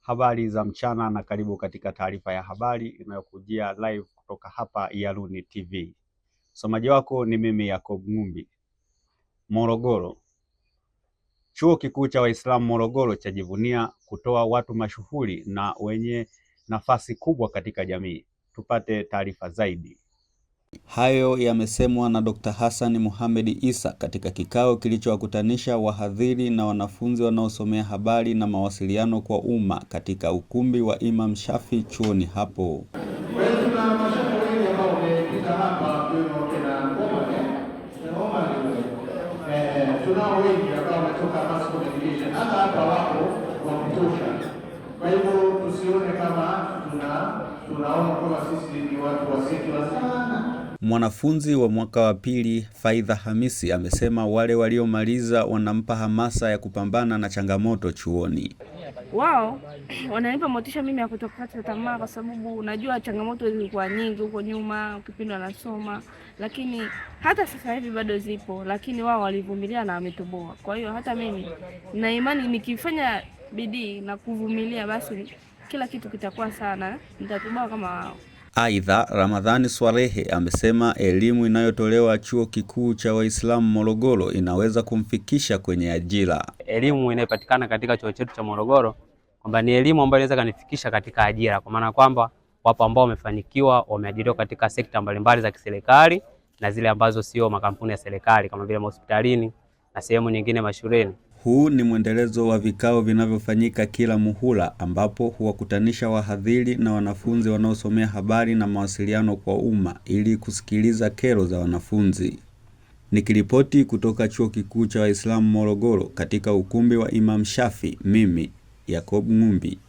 Habari za mchana na karibu katika taarifa ya habari inayokujia live kutoka hapa Iyaluni TV. Msomaji wako ni mimi Yakob Ngumbi. Morogoro. Chuo Kikuu cha Waislamu Morogoro chajivunia kutoa watu mashuhuri na wenye nafasi kubwa katika jamii. Tupate taarifa zaidi. Hayo yamesemwa na Dr. Hassan Mohamed Isa katika kikao kilichowakutanisha wahadhiri na wanafunzi wanaosomea habari na mawasiliano kwa umma katika ukumbi wa Imam Shafi chuoni hapo. Tunao wengi ambao wametoka mass communication, hata hapa wapo wa kutosha. Kwa hivyo tusione kama tunaona kama sisi ni watu wasikiliza sana. Mwanafunzi wa mwaka wa pili Faidha Hamisi amesema wale waliomaliza wanampa hamasa ya kupambana na changamoto chuoni. Wao wananipa motisha mimi ya kutokata tamaa, kwa sababu unajua changamoto zilikuwa nyingi huko nyuma kipindi wanasoma, lakini hata sasa hivi bado zipo, lakini wao walivumilia na wametoboa. Kwa hiyo hata mimi na imani nikifanya bidii na kuvumilia, basi kila kitu kitakuwa sana, nitatoboa kama wao. Aidha, Ramadhani Swalehe amesema elimu inayotolewa Chuo Kikuu cha Waislamu Morogoro inaweza kumfikisha kwenye ajira. Elimu inayopatikana katika chuo chetu cha Morogoro kwamba ni elimu ambayo inaweza kanifikisha katika ajira, kwa maana kwamba wapo ambao wamefanikiwa, wameajiriwa katika sekta mbalimbali za kiserikali na zile ambazo sio makampuni ya serikali kama vile hospitalini na sehemu nyingine mashuleni. Huu ni mwendelezo wa vikao vinavyofanyika kila muhula ambapo huwakutanisha wahadhiri na wanafunzi wanaosomea habari na mawasiliano kwa umma ili kusikiliza kero za wanafunzi. Nikiripoti kutoka Chuo Kikuu cha Waislamu Morogoro katika ukumbi wa Imam Shafi, mimi Yakob Ngumbi.